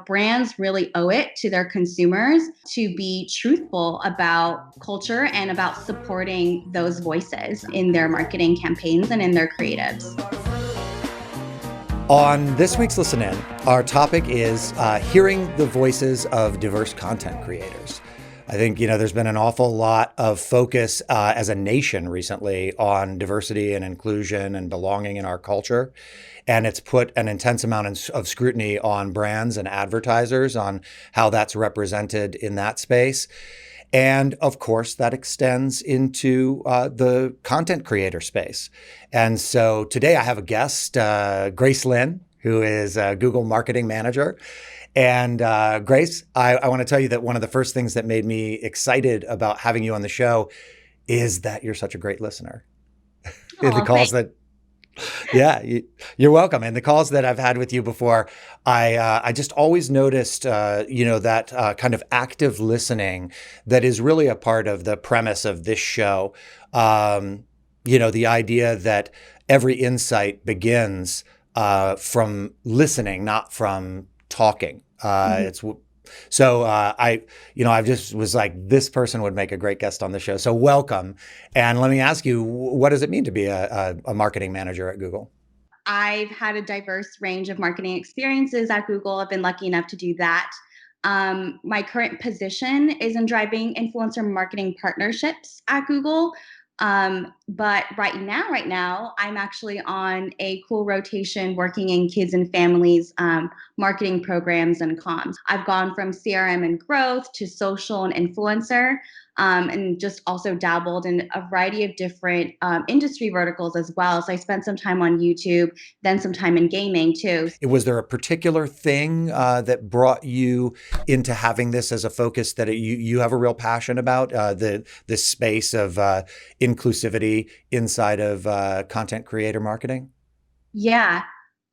Brands really owe it to their consumers to be truthful about culture and about supporting those voices in their marketing campaigns and in their creatives. On this week's Listen In, our topic is hearing the voices of diverse content creators. I think, there's been an awful lot of focus as a nation recently on diversity and inclusion and belonging in our culture. And it's put an intense amount of scrutiny on brands and advertisers on how that's represented in that space. And of course, that extends into the content creator space. And so today I have a guest, Grace Lin, who is a Google marketing manager. And Grace, I want to tell you that one of the first things that made me excited about having you on the show is that you're such a great listener. The calls thanks. You're welcome. And the calls that I've had with you before, I just always noticed, that kind of active listening that is really a part of the premise of this show. The idea that every insight begins from listening, not from talking. It's so I just was like, this person would make a great guest on the show. So welcome. And let me ask you, what does it mean to be a marketing manager at Google? I've had a diverse range of marketing experiences at Google. I've been lucky enough to do that. My current position is in driving influencer marketing partnerships at Google. But right now, I'm actually on a cool rotation working in kids and families marketing programs and comms. I've gone from CRM and growth to social and influencer, and just also dabbled in a variety of different industry verticals as well. So I spent some time on YouTube, then some time in gaming too. Was there a particular thing that brought you into having this as a focus that you have a real passion about, this space of inclusivity inside of content creator marketing? Yeah.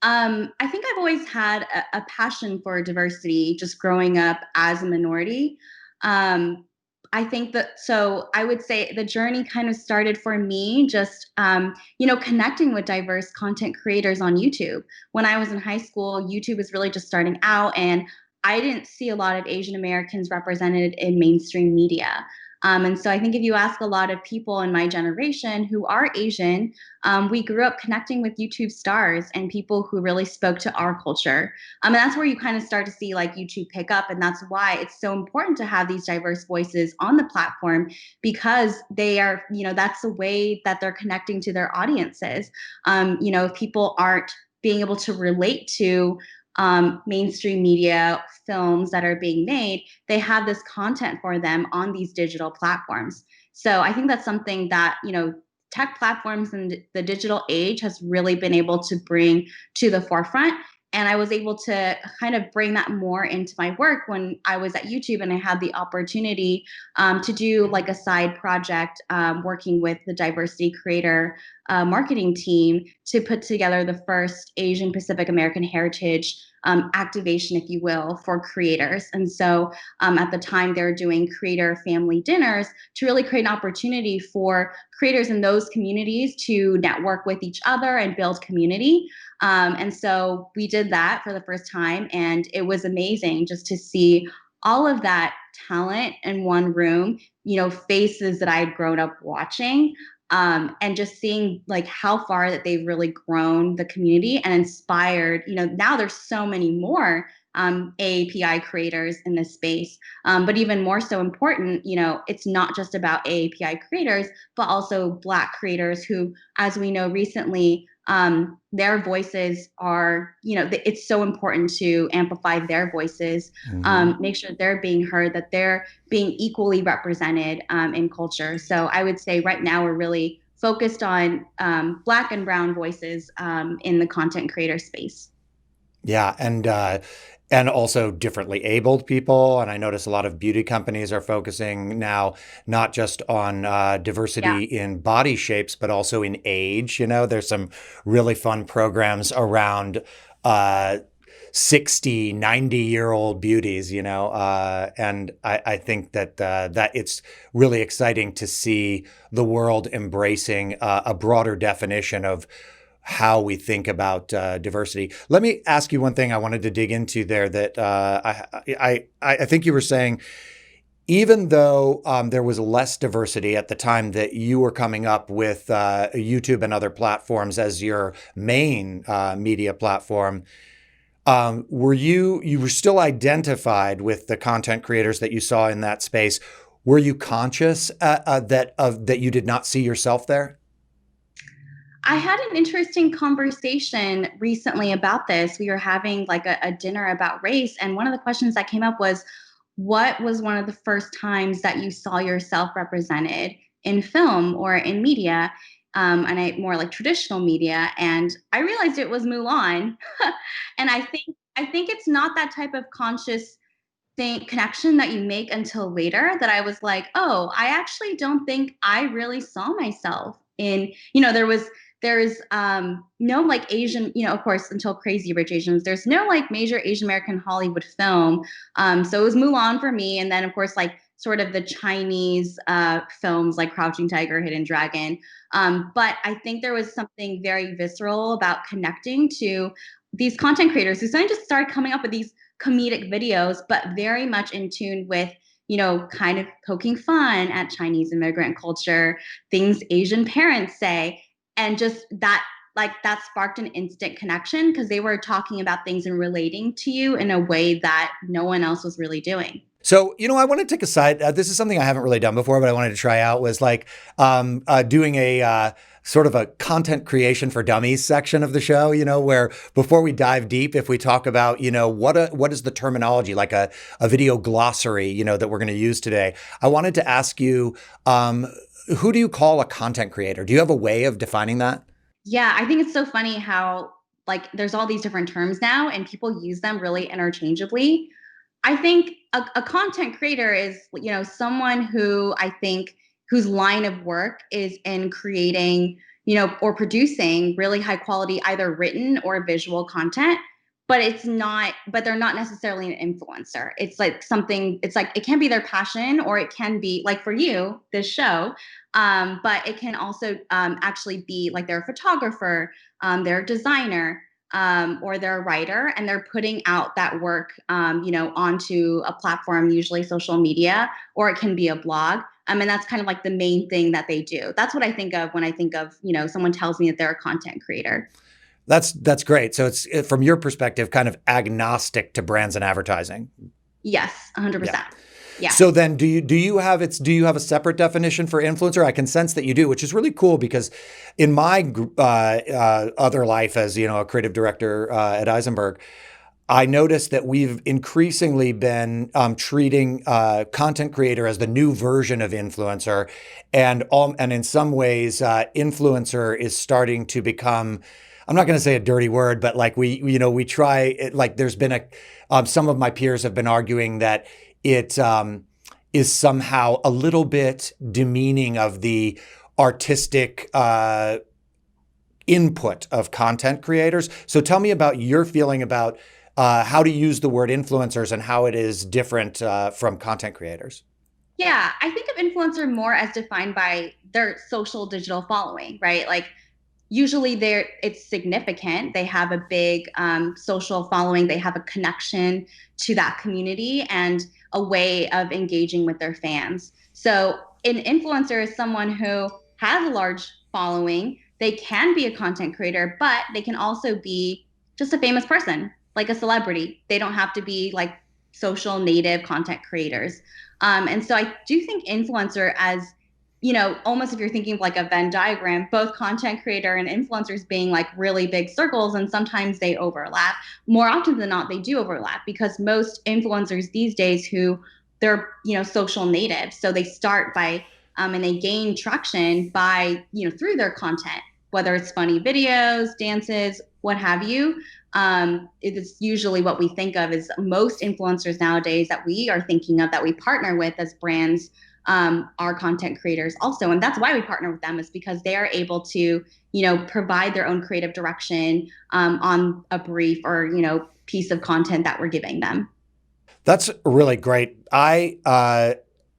I think I've always had a passion for diversity just growing up as a minority. Um, I think so I would say the journey kind of started for me just, connecting with diverse content creators on YouTube. When I was in high school, YouTube was really just starting out, and I didn't see a lot of Asian Americans represented in mainstream media. And so I think if you ask a lot of people in my generation who are Asian, we grew up connecting with YouTube stars and people who really spoke to our culture. And that's where you kind of start to see like YouTube pick up. And that's why it's so important to have these diverse voices on the platform, because they are, that's the way that they're connecting to their audiences. If people aren't being able to relate to mainstream media films that are being made, they have this content for them on these digital platforms. So I think that's something that, tech platforms and the digital age has really been able to bring to the forefront. And I was able to kind of bring that more into my work when I was at YouTube, and I had the opportunity to do like a side project working with the diversity creator marketing team to put together the first Asian Pacific American heritage activation, if you will, for creators. And so at the time, they were doing creator family dinners to really create an opportunity for creators in those communities to network with each other and build community. And so we did that for the first time, and it was amazing just to see all of that talent in one room, faces that I had grown up watching. And just seeing like how far that they've really grown the community and inspired, now there's so many more AAPI creators in this space. But even more so important, it's not just about AAPI creators, but also Black creators who, as we know recently, their voices are, it's so important to amplify their voices, make sure they're being heard, that they're being equally represented in culture. So I would say right now we're really focused on Black and Brown voices in the content creator space. Yeah, and also differently abled people. And I notice a lot of beauty companies are focusing now not just on Yeah. diversity in body shapes, but also in age. There's some really fun programs around 60, 90-year-old beauties, and I think that it's really exciting to see the world embracing a broader definition of how we think about diversity. Let me ask you one thing I wanted to dig into there that I think you were saying, even though there was less diversity at the time that you were coming up with YouTube and other platforms as your main media platform, you were still identified with the content creators that you saw in that space? Were you conscious that you did not see yourself there? I had an interesting conversation recently about this. We were having like a dinner about race, and one of the questions that came up was, what was one of the first times that you saw yourself represented in film or in media? And more like traditional media. And I realized it was Mulan. And I think it's not that type of conscious connection that you make until later, that I was like, oh, I actually don't think I really saw myself in, there's no like Asian, of course, until Crazy Rich Asians, there's no like major Asian American Hollywood film. So it was Mulan for me. And then of course, like sort of the Chinese films like Crouching Tiger, Hidden Dragon. But I think there was something very visceral about connecting to these content creators who suddenly just started coming up with these comedic videos, but very much in tune with, kind of poking fun at Chinese immigrant culture, things Asian parents say. And just that, like, that sparked an instant connection because they were talking about things and relating to you in a way that no one else was really doing. So, I want to take a side. This is something I haven't really done before, but I wanted to try out, was like doing a sort of a content creation for dummies section of the show, where before we dive deep, if we talk about, what is the terminology, like a video glossary, that we're going to use today. I wanted to ask you, who do you call a content creator? Do you have a way of defining that? Yeah, I think it's so funny how like there's all these different terms now and people use them really interchangeably. I think a content creator is, someone who I think whose line of work is in creating, or producing really high quality, either written or visual content. But they're not necessarily an influencer. It's like it can be their passion, or it can be like for you, this show. But it can also actually be like they're a photographer, they're a designer, or they're a writer, and they're putting out that work, onto a platform, usually social media, or it can be a blog. And that's kind of like the main thing that they do. That's what I think of when I think of, someone tells me that they're a content creator. That's great. So it's, from your perspective, kind of agnostic to brands and advertising. Yes, 100%. Yeah. So then do you have a separate definition for influencer? I can sense that you do, which is really cool, because in my other life as, a creative director at Ayzenberg, I noticed that we've increasingly been treating content creator as the new version of influencer, and in some ways, influencer is starting to become, I'm not going to say a dirty word, but like we try it, like there's been some of my peers have been arguing that it is somehow a little bit demeaning of the artistic input of content creators. So tell me about your feeling about how to use the word influencers and how it is different from content creators. Yeah, I think of influencer more as defined by their social digital following, right? Like usually it's significant. They have a big social following. They have a connection to that community and a way of engaging with their fans. So an influencer is someone who has a large following. They can be a content creator, but they can also be just a famous person, like a celebrity. They don't have to be like social native content creators. And so I do think influencer as, almost if you're thinking of like a Venn diagram, both content creator and influencers being like really big circles, and sometimes they overlap. More often than not, they do overlap, because most influencers these days they're, social natives. So they start by, and they gain traction by, through their content, whether it's funny videos, dances, what have you. It's usually what we think of as most influencers nowadays that we are thinking of, that we partner with as brands, are content creators also. And that's why we partner with them, is because they are able to, provide their own creative direction on a brief or, piece of content that we're giving them. That's really great. I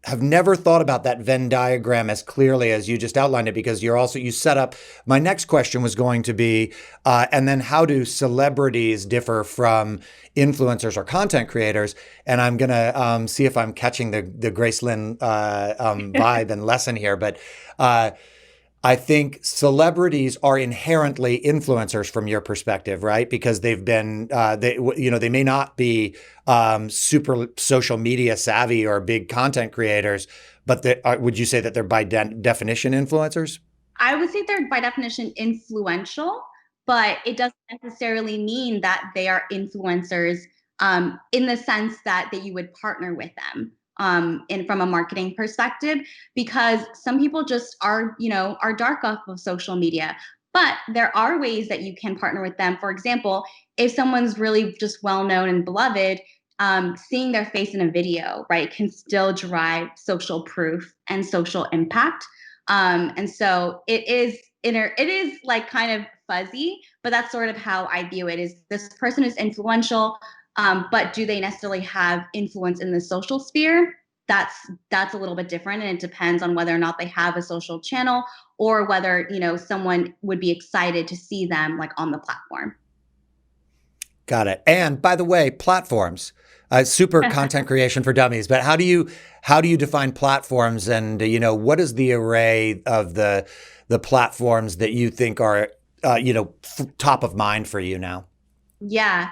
have never thought about that Venn diagram as clearly as you just outlined it, because you set up, my next question was going to be, and then how do celebrities differ from influencers or content creators? And I'm going to see if I'm catching the Grace Lin vibe and lesson here. But I think celebrities are inherently influencers from your perspective, right? Because they've been, they may not be super social media savvy or big content creators, but would you say that they're by definition influencers? I would say they're by definition influential, but it doesn't necessarily mean that they are influencers in the sense that you would partner with them from a marketing perspective, because some people just are dark off of social media. But there are ways that you can partner with them. For example, if someone's really just well known and beloved, seeing their face in a video, right, can still drive social proof and social impact. And so it is like kind of fuzzy, but that's sort of how I view it. Is this person is influential, but do they necessarily have influence in the social sphere? That's a little bit different, and it depends on whether or not they have a social channel, or whether someone would be excited to see them like on the platform. Got it. And by the way, platforms, super content creation for dummies. But how do you define platforms? And what is the array of the platforms that you think are top of mind for you now? Yeah,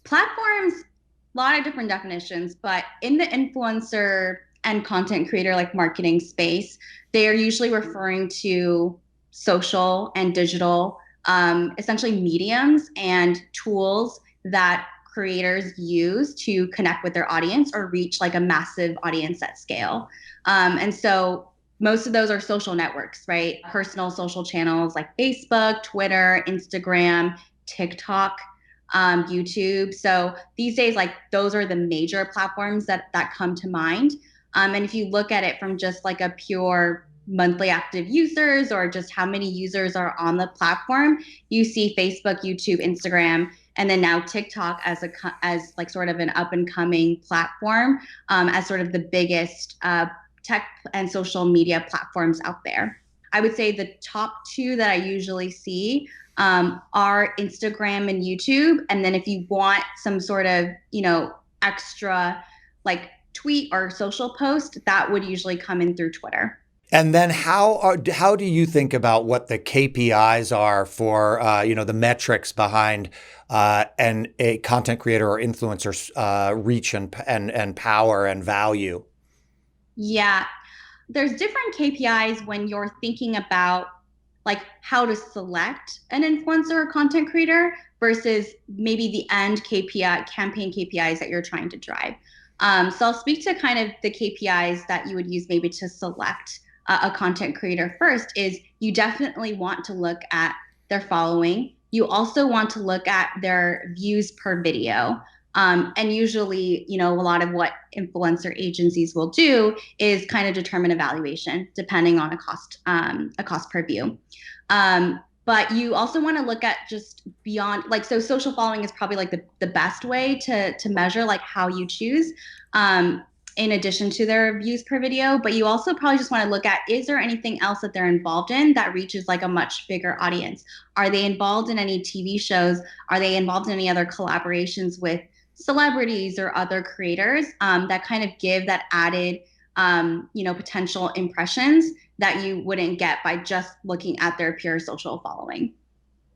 platforms, a lot of different definitions, but in the influencer and content creator like marketing space, they are usually referring to social and digital, essentially mediums and tools that creators use to connect with their audience or reach like a massive audience at scale. And so most of those are social networks, right? Personal social channels like Facebook, Twitter, Instagram, TikTok, YouTube. So these days, like those are the major platforms that come to mind. And if you look at it from just like a pure monthly active users or just how many users are on the platform, you see Facebook, YouTube, Instagram, and then now TikTok as like sort of an up and coming platform, as sort of the biggest tech and social media platforms out there. I would say the top two that I usually see are Instagram and YouTube. And then if you want some sort of, extra like tweet or social post, that would usually come in through Twitter. And then how do you think about what the KPIs are for the metrics behind a content creator or influencer's reach and power and value? Yeah, there's different KPIs when you're thinking about like how to select an influencer or content creator versus maybe the end KPI campaign KPIs that you're trying to drive. So I'll speak to kind of the KPIs that you would use maybe to select a content creator. First is you definitely want to look at their following. You also want to look at their views per video. And usually, a lot of what influencer agencies will do is kind of determine a valuation depending on a cost per view. But you also want to look at just beyond, like, so social following is probably like the best way to measure like how you choose, in addition to their views per video. But you also probably just want to look at, is there anything else that they're involved in that reaches like a much bigger audience? Are they involved in any TV shows? Are they involved in any other collaborations with celebrities or other creators that kind of give that added, potential impressions that you wouldn't get by just looking at their pure social following?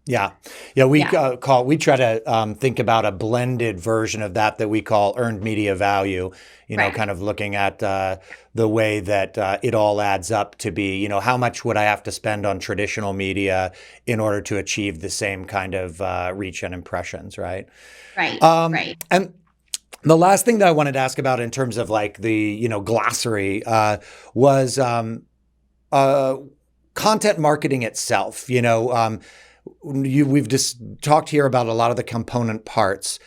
Yeah. We try to think about a blended version of that we call earned media value, Right. kind of looking at the way that it all adds up to be, how much would I have to spend on traditional media in order to achieve the same kind of reach and impressions, right? Right. Right. And the last thing that I wanted to ask about in terms of like the, glossary was content marketing itself. We've just talked here about a lot of the component parts,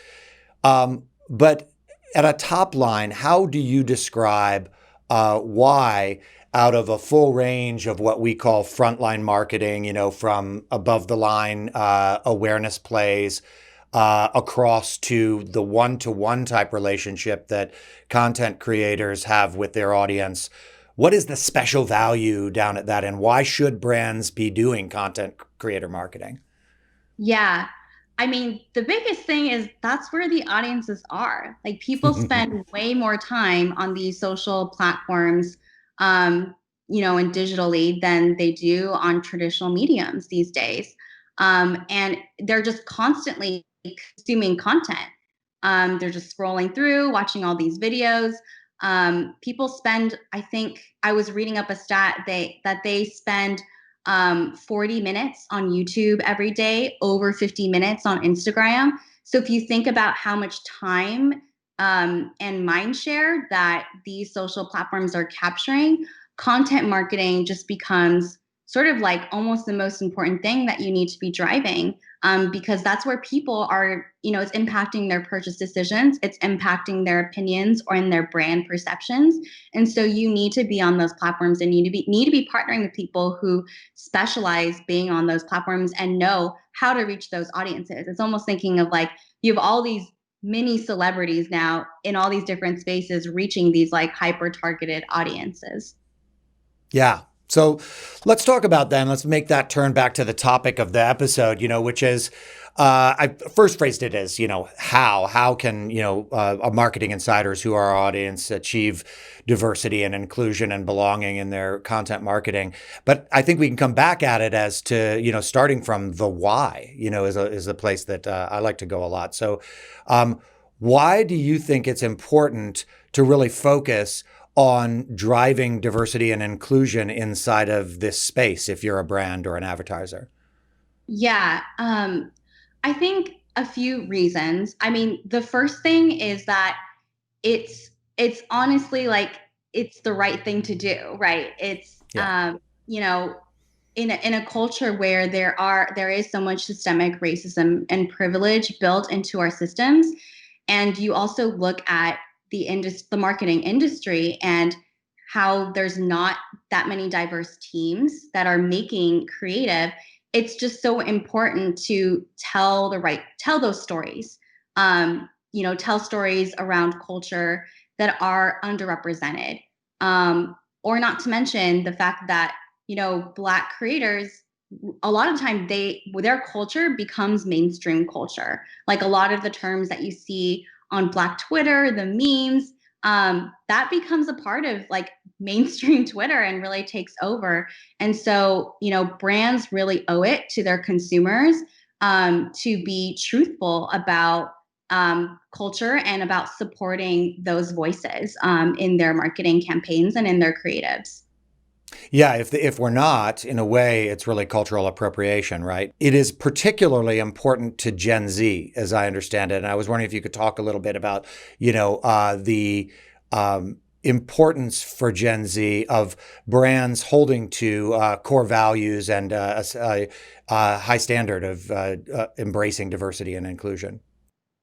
but at a top line, how do you describe why, out of a full range of what we call frontline marketing, from above the line awareness plays, across to the one-to-one type relationship that content creators have with their audience. What is the special value down at that, and why should brands be doing content creator marketing? Yeah. I mean, the biggest thing is that's where the audiences are. Like people spend way more time on these social platforms, and digitally than they do on traditional mediums these days. And they're just constantly consuming content. They're just scrolling through, watching all these videos. People spend, I think I was reading up a stat that they spend 40 minutes on YouTube every day, over 50 minutes on Instagram. So if you think about how much time and mind share that these social platforms are capturing, content marketing just becomes sort of like almost the most important thing that you need to be driving, because that's where people are, it's impacting their purchase decisions, it's impacting their opinions or in their brand perceptions. And so you need to be on those platforms and need to be partnering with people who specialize being on those platforms and know how to reach those audiences. It's almost thinking of like you have all these mini celebrities now in all these different spaces reaching these like hyper targeted audiences. Yeah. So let's talk about that. And let's make that turn back to the topic of the episode, which is, I first phrased it as, how can, marketing insiders who are our audience achieve diversity and inclusion and belonging in their content marketing. But I think we can come back at it as to, starting from the why, is a place that I like to go a lot. So why do you think it's important to really focus on driving diversity and inclusion inside of this space if you're a brand or an advertiser? Yeah, I think a few reasons. I mean, the first thing is that it's it's honestly like it's the right thing to do, right? It's Yeah. you know, in a culture where there is so much systemic racism and privilege built into our systems, and you also look at the marketing industry and how there's not that many diverse teams that are making creative. It's just so important to tell those stories. Tell stories around culture that are underrepresented. Or not to mention the fact that Black creators, a lot of time their culture becomes mainstream culture. Like a lot of the terms that you see on Black Twitter, the memes, that becomes a part of like mainstream Twitter and really takes over. And so, brands really owe it to their consumers to be truthful about culture and about supporting those voices in their marketing campaigns and in their creatives. Yeah, if we're not, in a way, it's really cultural appropriation, right? It is particularly important to Gen Z, as I understand it. And I was wondering if you could talk a little bit about, the importance for Gen Z of brands holding to core values and a high standard of embracing diversity and inclusion.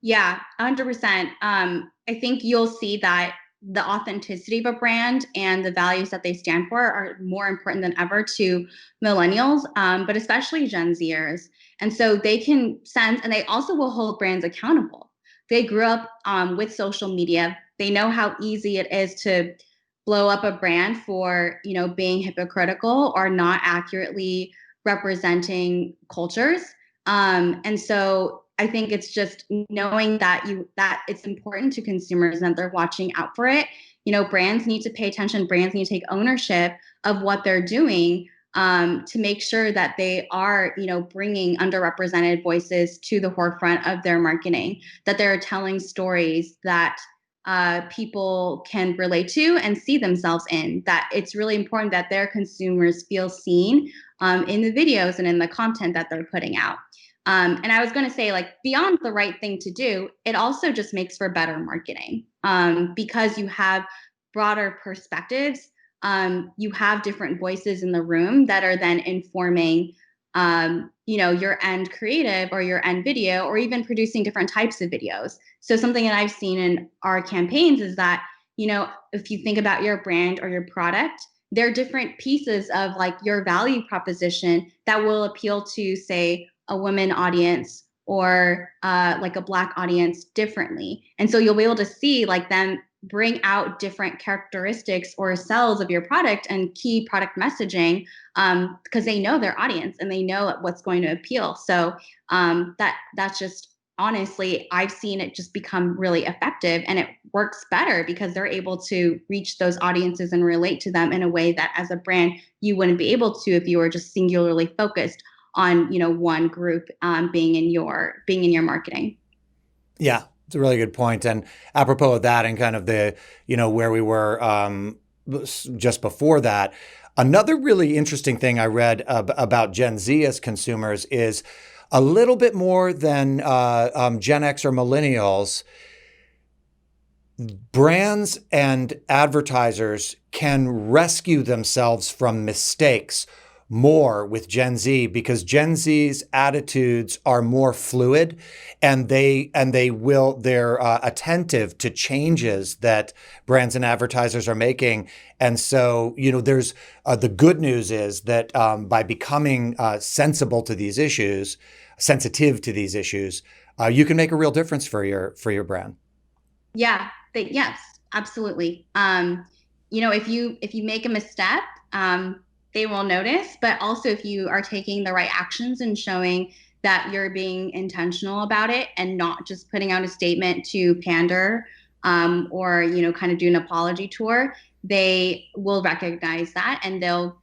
Yeah, 100%. I think you'll see that the authenticity of a brand and the values that they stand for are more important than ever to millennials, but especially Gen Zers. And so they can sense, and they also will hold brands accountable. They grew up with social media. They know how easy it is to blow up a brand for, being hypocritical or not accurately representing cultures. And so I think it's just knowing that it's important to consumers and that they're watching out for it. Brands need to pay attention. Brands need to take ownership of what they're doing, to make sure that they are, bringing underrepresented voices to the forefront of their marketing, that they're telling stories that people can relate to and see themselves in. That it's really important that their consumers feel seen in the videos and in the content that they're putting out. And I was going to say, like, beyond the right thing to do, it also just makes for better marketing, because you have broader perspectives. You have different voices in the room that are then informing, your end creative or your end video, or even producing different types of videos. So something that I've seen in our campaigns is that, if you think about your brand or your product, there are different pieces of like your value proposition that will appeal to, say, a women audience or like a Black audience differently. And so you'll be able to see like them bring out different characteristics or cells of your product and key product messaging, because they know their audience and they know what's going to appeal. So that's just, honestly, I've seen it just become really effective, and it works better because they're able to reach those audiences and relate to them in a way that as a brand you wouldn't be able to if you were just singularly focused on, one group, being in your marketing. Yeah, it's a really good point. And apropos of that and kind of the, where we were just before that, another really interesting thing I read about Gen Z as consumers is a little bit more than Gen X or millennials. Brands and advertisers can rescue themselves from mistakes more with Gen Z because Gen Z's attitudes are more fluid, and they're attentive to changes that brands and advertisers are making. And so, there's the good news is that by becoming sensitive to these issues, you can make a real difference for your brand. Yeah, yes, absolutely. If you make a misstep, they will notice, but also if you are taking the right actions and showing that you're being intentional about it and not just putting out a statement to pander, or kind of do an apology tour, they will recognize that, and they'll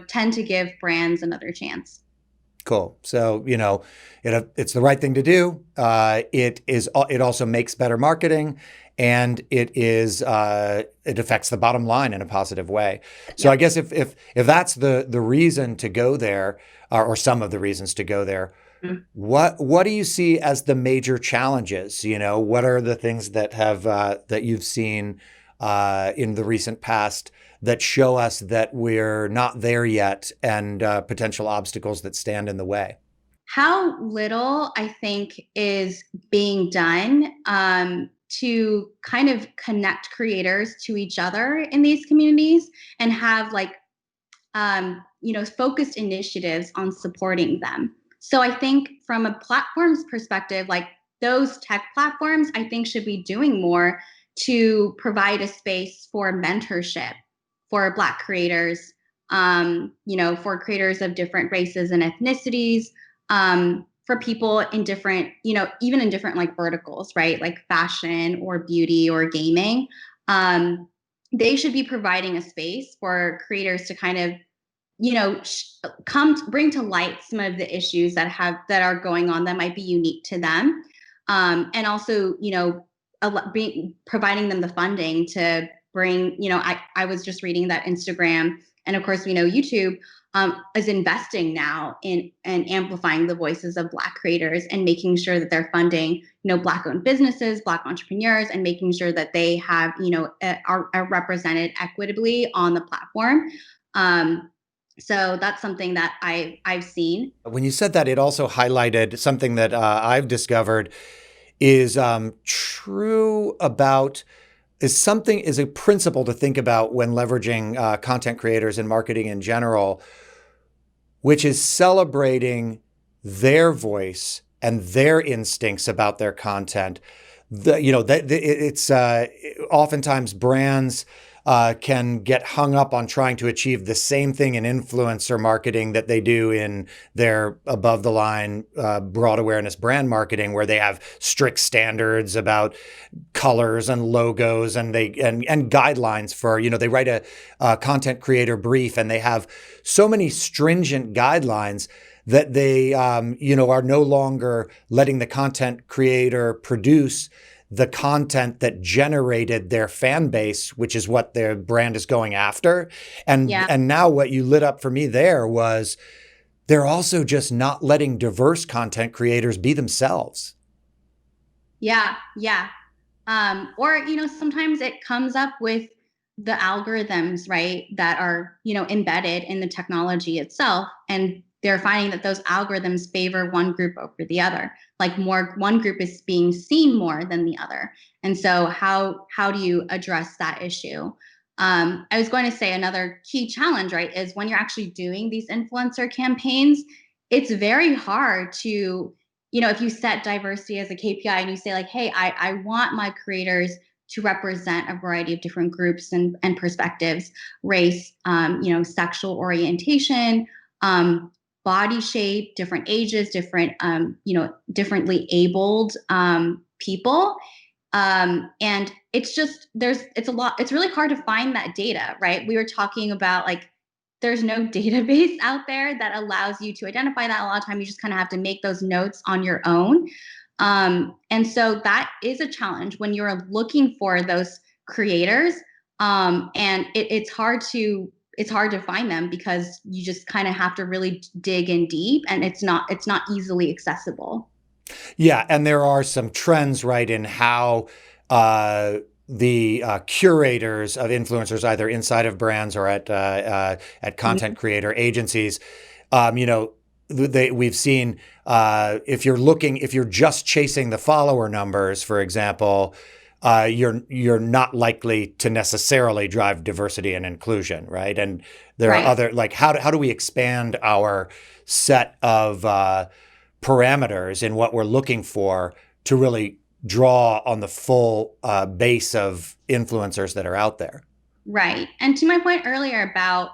tend to give brands another chance. Cool. So, it's the right thing to do. It also makes better marketing, and it affects the bottom line in a positive way. So yeah. I guess if that's the reason to go there, or some of the reasons to go there, mm-hmm. What do you see as the major challenges? What are the things that that you've seen in the recent past that show us that we're not there yet, and potential obstacles that stand in the way? How little, I think, is being done to kind of connect creators to each other in these communities and have focused initiatives on supporting them. So I think from a platform's perspective, like those tech platforms, I think should be doing more to provide a space for mentorship for Black creators, for creators of different races and ethnicities, for people in different, even in different like verticals, right? Like fashion or beauty or gaming. They should be providing a space for creators to kind of, bring to light some of the issues that are going on that might be unique to them. And also, providing them the funding to bring, I was just reading that Instagram, and of course, we know YouTube is investing now in amplifying the voices of Black creators and making sure that they're funding, Black-owned businesses, Black entrepreneurs, and making sure that they have, are represented equitably on the platform. So that's something that I've seen. When you said that, it also highlighted something that I've discovered is true about is a principle to think about when leveraging content creators and marketing in general, which is celebrating their voice and their instincts about their content. It's oftentimes brands can get hung up on trying to achieve the same thing in influencer marketing that they do in their above the line broad awareness brand marketing, where they have strict standards about colors and logos and guidelines for, they write a content creator brief, and they have so many stringent guidelines that they, are no longer letting the content creator produce the content that generated their fan base, which is what their brand is going after. And now what you lit up for me there was they're also just not letting diverse content creators be themselves. Yeah. Or, sometimes it comes up with the algorithms, right, that are, embedded in the technology itself. And they're finding that those algorithms favor one group over the other. Like one group is being seen more than the other. And so how do you address that issue? I was going to say another key challenge, right, is when you're actually doing these influencer campaigns, it's very hard to if you set diversity as a KPI and you say like, hey, I want my creators to represent a variety of different groups and perspectives, race, sexual orientation, body shape, different ages, differently abled people. And it's a lot, it's really hard to find that data, right? We were talking about like, there's no database out there that allows you to identify that. A lot of time you just kind of have to make those notes on your own. And so that is a challenge when you're looking for those creators. And it's hard to find them because you just kind of have to really dig in deep, and it's not easily accessible. Yeah, and there are some trends, right, in how the curators of influencers, either inside of brands or at content creator agencies, we've seen if you're just chasing the follower numbers, for example, you're not likely to necessarily drive diversity and inclusion, right? And there are other, like, how do we expand our set of parameters in what we're looking for to really draw on the full base of influencers that are out there? Right. And to my point earlier about,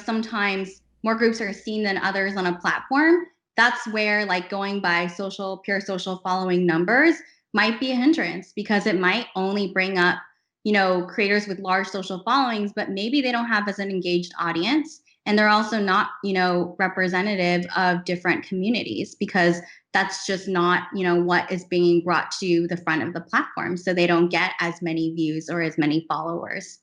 sometimes more groups are seen than others on a platform. That's where like going by pure social following numbers might be a hindrance, because it might only bring up, creators with large social followings, but maybe they don't have as an engaged audience. And they're also not, representative of different communities, because that's just not, what is being brought to the front of the platform. So they don't get as many views or as many followers.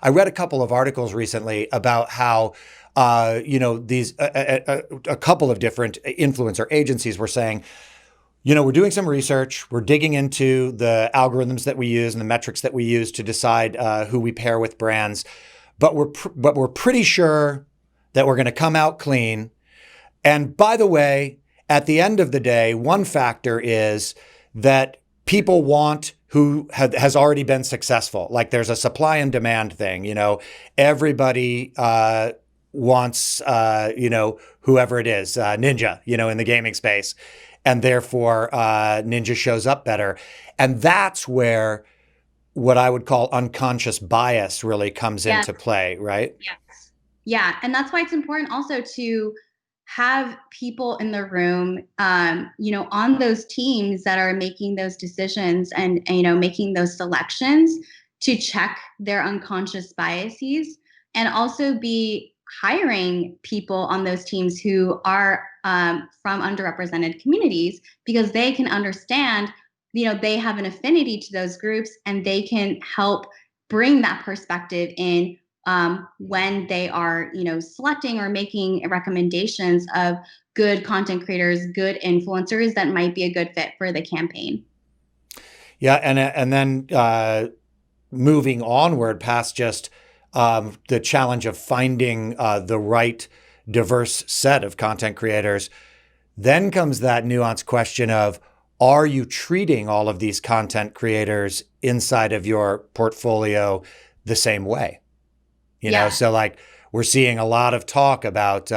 I read a couple of articles recently about how, these a couple of different influencer agencies were saying, we're doing some research, we're digging into the algorithms that we use and the metrics that we use to decide who we pair with brands, but we're pretty sure that we're going to come out clean. And by the way, at the end of the day, one factor is that people want who has already been successful. Like there's a supply and demand thing, everybody wants, whoever it is, Ninja, in the gaming space. And therefore, Ninja shows up better. And that's where what I would call unconscious bias really comes into play, right? Yes. Yeah. And that's why it's important also to have people in the room, on those teams that are making those decisions and making those selections, to check their unconscious biases, and also be hiring people on those teams who are from underrepresented communities, because they can understand, they have an affinity to those groups, and they can help bring that perspective in when they are, selecting or making recommendations of good content creators, good influencers that might be a good fit for the campaign. Yeah, and then moving onward past just the challenge of finding the right diverse set of content creators, then comes that nuanced question of, are you treating all of these content creators inside of your portfolio the same way? So like we're seeing a lot of talk about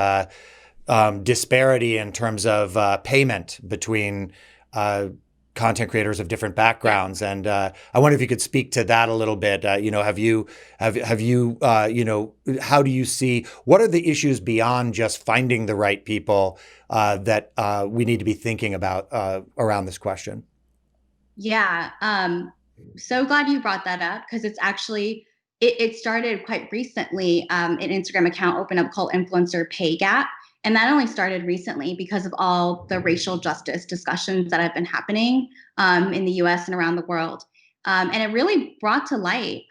disparity in terms of payment between content creators of different backgrounds, and I wonder if you could speak to that a little bit. How do you see, what are the issues beyond just finding the right people that we need to be thinking about around this question? Yeah. So glad you brought that up, because it's actually, it started quite recently. An Instagram account opened up called Influencer Pay Gap. And that only started recently because of all the racial justice discussions that have been happening in the US and around the world. And it really brought to light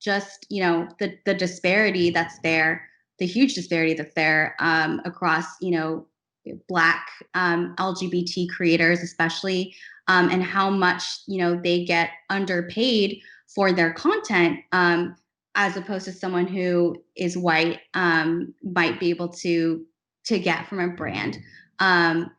just, the disparity that's there, the huge disparity that's there across, Black LGBT creators, especially, and how much, they get underpaid for their content, as opposed to someone who is white might be able to get from a brand. And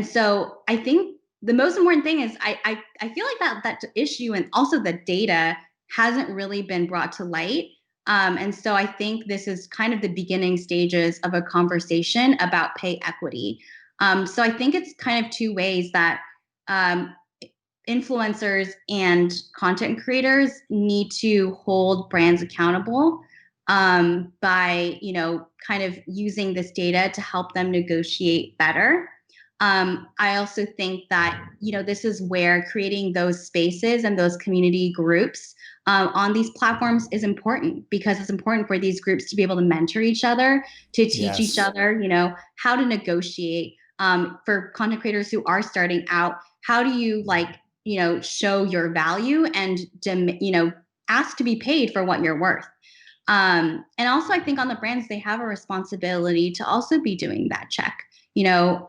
so I think the most important thing is I feel like that issue, and also the data, hasn't really been brought to light. And so I think this is kind of the beginning stages of a conversation about pay equity. So I think it's kind of two ways that um, influencers and content creators need to hold brands accountable by, kind of using this data to help them negotiate better. I also think that, this is where creating those spaces and those community groups on these platforms is important, because it's important for these groups to be able to mentor each other, to teach each Yes. other, how to negotiate. For content creators who are starting out, how do you show your value and ask to be paid for what you're worth. And also, I think on the brands, they have a responsibility to also be doing that check. You know,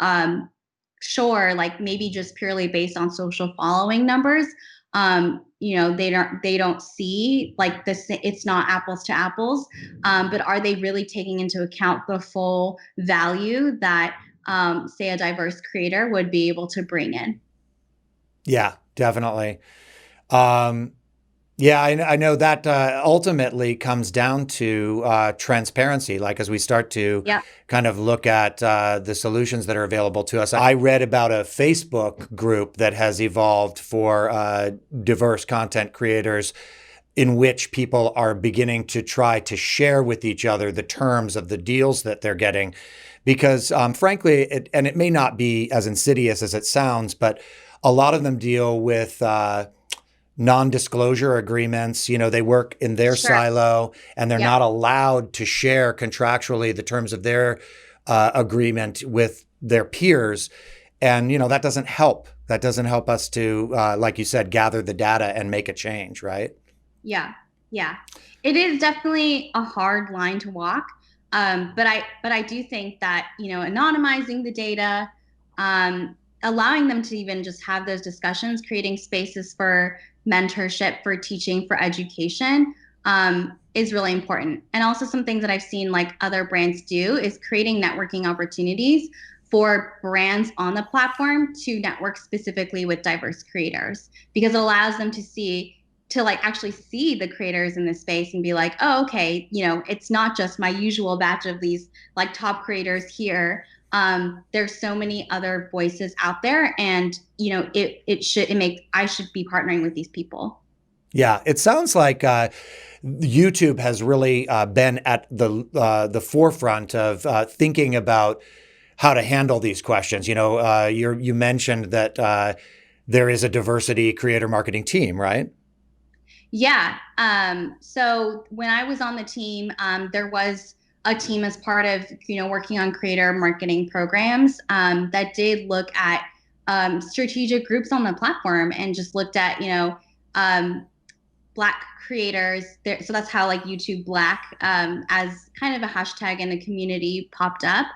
sure, like maybe just purely based on social following numbers. They don't see like this. It's not apples to apples. But are they really taking into account the full value that, say, a diverse creator would be able to bring in? Yeah, definitely. Um, Yeah, I know that ultimately comes down to transparency. Like as we start to Yep. kind of look at the solutions that are available to us. I read about a Facebook group that has evolved for diverse content creators in which people are beginning to try to share with each other the terms of the deals that they're getting. Because frankly, it may not be as insidious as it sounds, but a lot of them deal with non-disclosure agreements. They work in their Sure. silo and they're Yep. not allowed to share contractually the terms of their agreement with their peers. And, that doesn't help. That doesn't help us to, like you said, gather the data and make a change, right? Yeah, yeah. It is definitely a hard line to walk. But I do think that, anonymizing the data, allowing them to even just have those discussions, creating spaces for mentorship, for teaching, for education, is really important. And also some things that I've seen like other brands do is creating networking opportunities for brands on the platform to network specifically with diverse creators, because it allows them to like actually see the creators in this space and be like, oh, okay, it's not just my usual batch of these like top creators here. There's so many other voices out there, and I should be partnering with these people. Yeah, it sounds like YouTube has really been at the forefront of thinking about how to handle these questions. You mentioned that there is a diversity creator marketing team, right? Yeah. So when I was on the team, there was a team as part of, working on creator marketing programs, that did look at strategic groups on the platform and just looked at, um, Black creators. So that's how like YouTube Black, as kind of a hashtag in the community, popped up.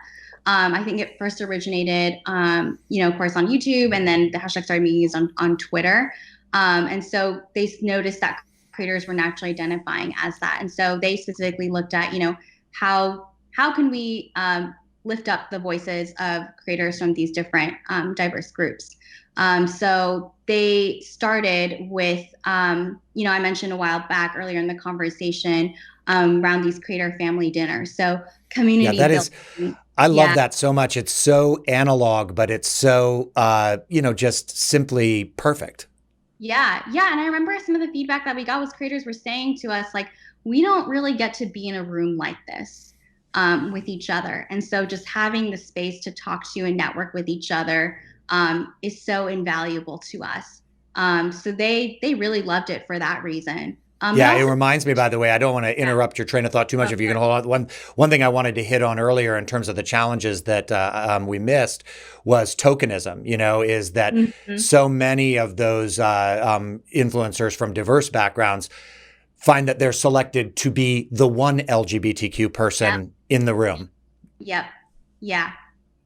I think it first originated, of course, on YouTube, and then the hashtag started being used on Twitter. And so they noticed that creators were naturally identifying as that, and so they specifically looked at, how can we lift up the voices of creators from these different diverse groups. So they started with, I mentioned a while back earlier in the conversation, around these creator family dinners. So Yeah, community that is. building. I love Yeah. that so much. It's so analog, but it's so just simply perfect. Yeah. Yeah. And I remember some of the feedback that we got was creators were saying to us, like, we don't really get to be in a room like this with each other. And so just having the space to talk to and network with each other is so invaluable to us. So they really loved it for that reason. But Yeah, it also, reminds me, by the way, I don't want to yeah, interrupt your train of thought too much. of If you can course. hold on, one thing I wanted to hit on earlier in terms of the challenges that we missed was tokenism. Is that Mhm. so many of those influencers from diverse backgrounds find that they're selected to be the one LGBTQ Yep. person in the room. Yep. Yeah.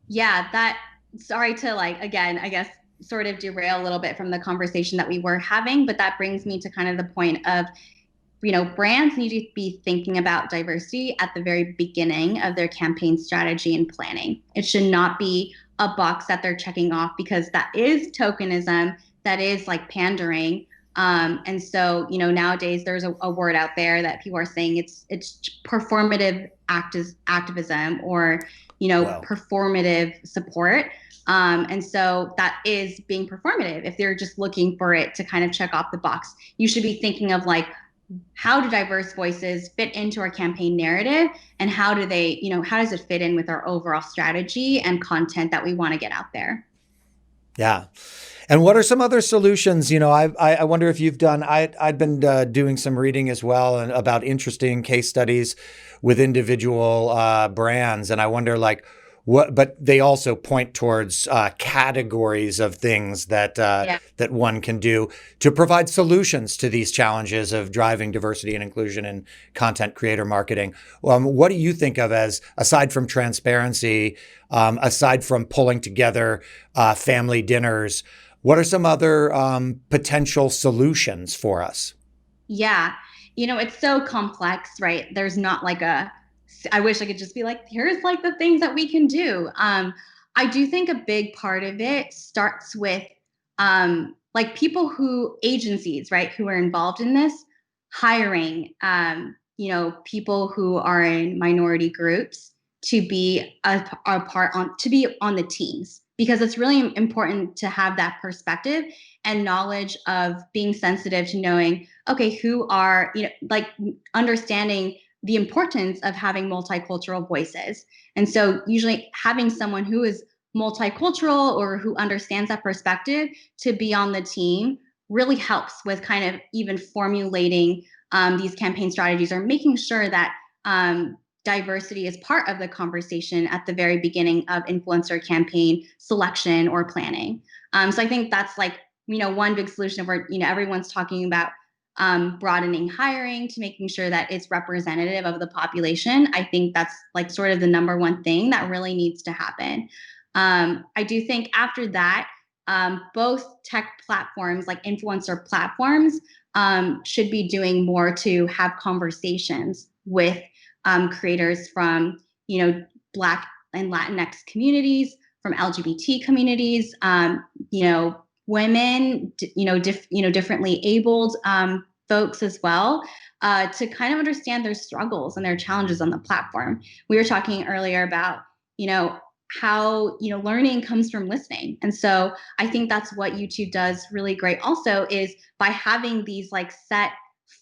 Yeah. Sorry to like, again, I guess sort of derail a little bit from the conversation that we were having, but that brings me to kind of the point of, brands need to be thinking about diversity at the very beginning of their campaign strategy and planning. It should not be a box that they're checking off, because that is tokenism, that is like pandering. And so, nowadays there's a word out there that people are saying it's performative activism, or, Wow. performative support. And so that is being performative. If they're just looking for it to kind of check off the box, you should be thinking of like, how do diverse voices fit into our campaign narrative, and how do they, how does it fit in with our overall strategy and content that we want to get out there? Yeah. And what are some other solutions? I wonder if you've done, I'd been doing some reading as well and about interesting case studies with individual brands. And I wonder like but they also point towards categories of things that Yeah. that one can do to provide solutions to these challenges of driving diversity and inclusion in content creator marketing. What do you think of as, aside from transparency, aside from pulling together family dinners, what are some other potential solutions for us? Yeah. It's so complex, right? There's not like I wish I could just be like, here's like the things that we can do. I do think a big part of it starts with like agencies, right, who are involved in this, hiring, people who are in minority groups to be to be on the teams, because it's really important to have that perspective and knowledge of being sensitive to knowing, okay, who are, like understanding the importance of having multicultural voices. And so usually having someone who is multicultural or who understands that perspective to be on the team really helps with kind of even formulating these campaign strategies, or making sure that diversity is part of the conversation at the very beginning of influencer campaign selection or planning. So I think that's like, one big solution where, everyone's talking about broadening hiring to making sure that it's representative of the population. I think that's like sort of the number one thing that really needs to happen. I do think after that, both tech platforms, like influencer platforms, should be doing more to have conversations with creators from, Black and Latinx communities, from LGBT communities, women, differently abled folks as well, to kind of understand their struggles and their challenges on the platform. We were talking earlier about, how, learning comes from listening. And so I think that's what YouTube does really great also, is by having these like set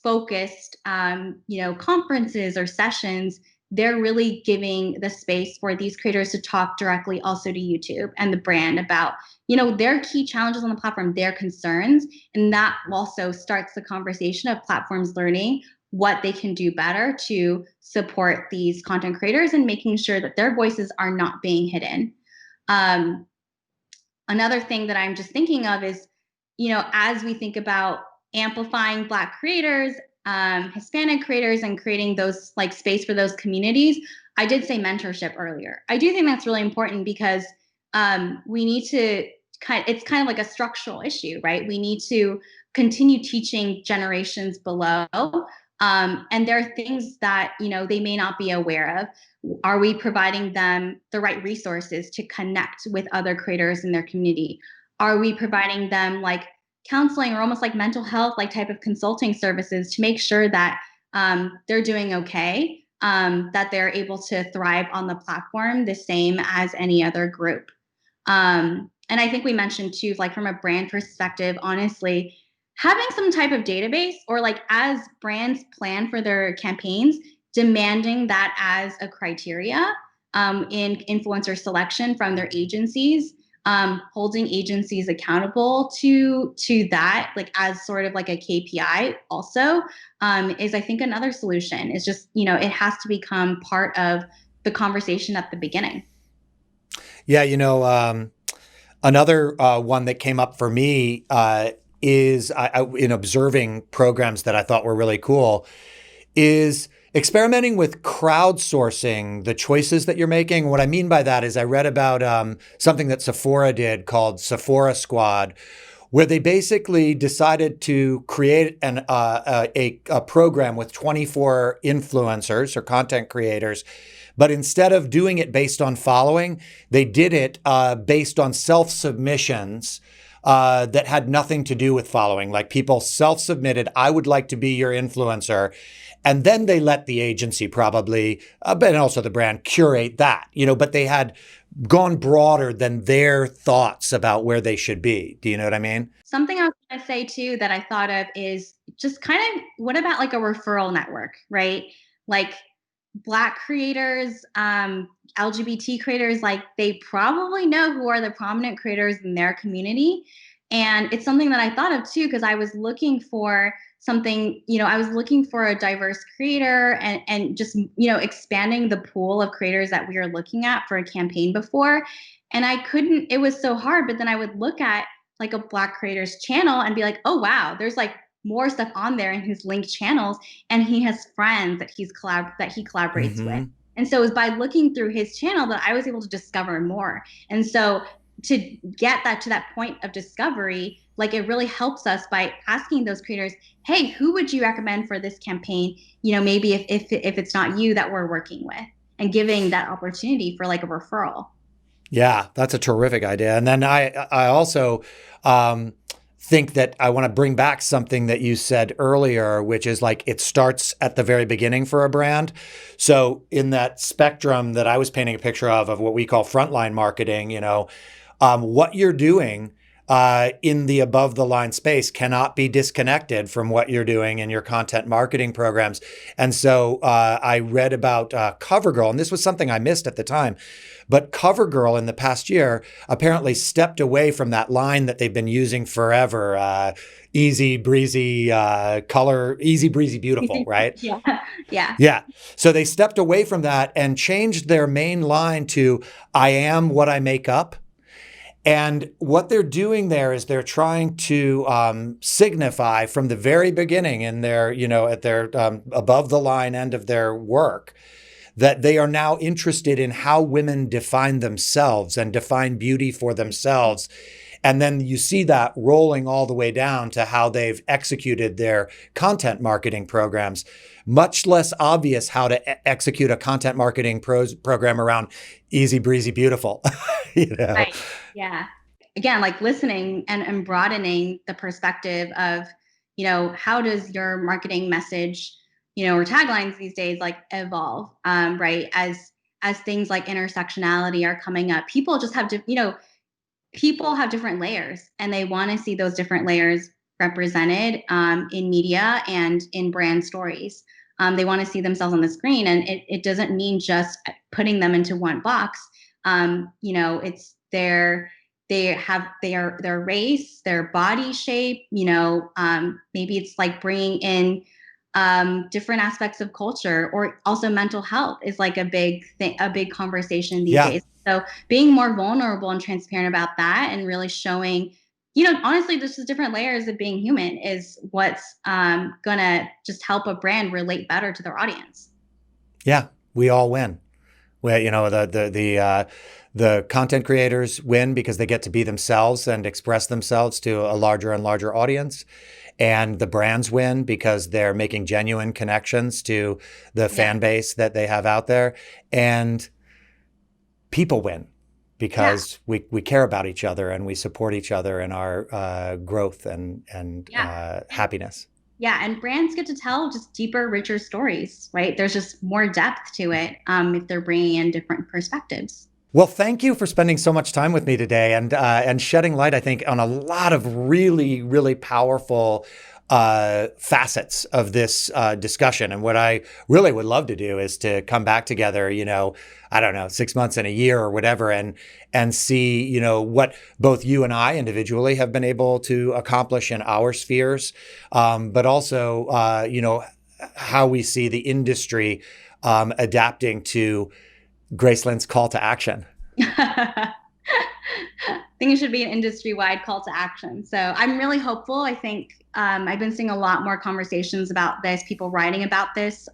focused, conferences or sessions. They're really giving the space for these creators to talk directly also to YouTube and the brand about, their key challenges on the platform, their concerns. And that also starts the conversation of platforms learning what they can do better to support these content creators and making sure that their voices are not being hidden. Another thing that I'm just thinking of is, as we think about amplifying Black creators, Hispanic creators, and creating those like space for those communities, I did say mentorship earlier. I do think that's really important because we need to it's kind of like a structural issue, right? We need to continue teaching generations below. And there are things that, they may not be aware of. Are we providing them the right resources to connect with other creators in their community? Are we providing them like counseling or almost like mental health, like type of consulting services to make sure that they're doing okay, that they're able to thrive on the platform the same as any other group? And I think we mentioned too, like from a brand perspective, honestly, having some type of database, or like as brands plan for their campaigns, demanding that as a criteria in influencer selection from their agencies, holding agencies accountable to that, like as sort of like a KPI also, is I think another solution. Is just, it has to become part of the conversation at the beginning. Yeah, another one that came up for me is in observing programs that I thought were really cool, is experimenting with crowdsourcing the choices that you're making. What I mean by that is I read about something that Sephora did called Sephora Squad, where they basically decided to create a program with 24 influencers or content creators. But instead of doing it based on following, they did it based on self-submissions that had nothing to do with following. Like people self-submitted, I would like to be your influencer. And then they let the agency probably, but also the brand curate that, but they had gone broader than their thoughts about where they should be. Do you know what I mean? Something I was going to say too that I thought of is just kind of what about like a referral network, right? Like Black creators, LGBT creators, like they probably know who are the prominent creators in their community. And it's something that I thought of too, because I was looking for something, I was looking for a diverse creator and just, expanding the pool of creators that we are looking at for a campaign before. And I couldn't, it was so hard, but then I would look at like a Black creator's channel and be like, oh, wow, there's like more stuff on there in his linked channels. And he has friends that he collaborates with. And so it was by looking through his channel that I was able to discover more. And so to get that to that point of discovery, like it really helps us by asking those creators, hey, who would you recommend for this campaign? Maybe if it's not you that we're working with, and giving that opportunity for like a referral. Yeah, that's a terrific idea. And then I also think that I want to bring back something that you said earlier, which is like it starts at the very beginning for a brand. So in that spectrum that I was painting a picture of what we call frontline marketing, what you're doing in the above the line space cannot be disconnected from what you're doing in your content marketing programs. And so I read about CoverGirl, and this was something I missed at the time. But CoverGirl in the past year apparently stepped away from that line that they've been using forever. Easy, breezy, color, easy, breezy, beautiful, right? Yeah. So they stepped away from that and changed their main line to I am what I make up. And what they're doing there is they're trying to signify from the very beginning in their, at their above the line end of their work, that they are now interested in how women define themselves and define beauty for themselves. And then you see that rolling all the way down to how they've executed their content marketing programs. Much less obvious how to execute a content marketing program around easy, breezy, beautiful. Right. Yeah. Again, like listening and broadening the perspective of, how does your marketing message, or taglines these days like evolve, right? As things like intersectionality are coming up, people just have people have different layers, and they want to see those different layers represented in media and in brand stories. They want to see themselves on the screen, and it doesn't mean just putting them into one box. It's their race, their body shape. Maybe it's like bringing in different aspects of culture, or also mental health is like a big thing, a big conversation these days. So being more vulnerable and transparent about that, and really showing, honestly, this is different layers of being human is what's gonna just help a brand relate better to their audience. Yeah, we all win. Well, the content creators win because they get to be themselves and express themselves to a larger and larger audience. And the brands win because they're making genuine connections to the fan base that they have out there. And people win because we care about each other and we support each other in our growth and happiness. Yeah, and brands get to tell just deeper, richer stories, right? There's just more depth to it if they're bringing in different perspectives. Well, thank you for spending so much time with me today and shedding light, I think, on a lot of really, really powerful facets of this discussion. And what I really would love to do is to come back together, 6 months in a year or whatever, and see, what both you and I individually have been able to accomplish in our spheres, but also, how we see the industry adapting to Grace Lin's call to action. I think it should be an industry-wide call to action. So I'm really hopeful. I think I've been seeing a lot more conversations about this, people writing about this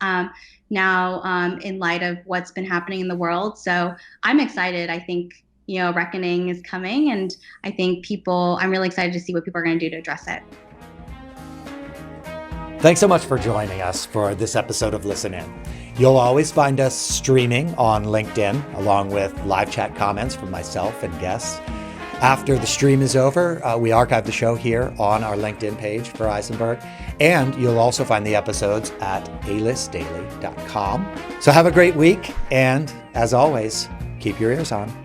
now in light of what's been happening in the world. So I'm excited. I think, reckoning is coming, and I think I'm really excited to see what people are going to do to address it. Thanks so much for joining us for this episode of Listen In. You'll always find us streaming on LinkedIn, along with live chat comments from myself and guests. After the stream is over, we archive the show here on our LinkedIn page for Ayzenberg, and you'll also find the episodes at AListDaily.com. So have a great week, and as always, keep your ears on.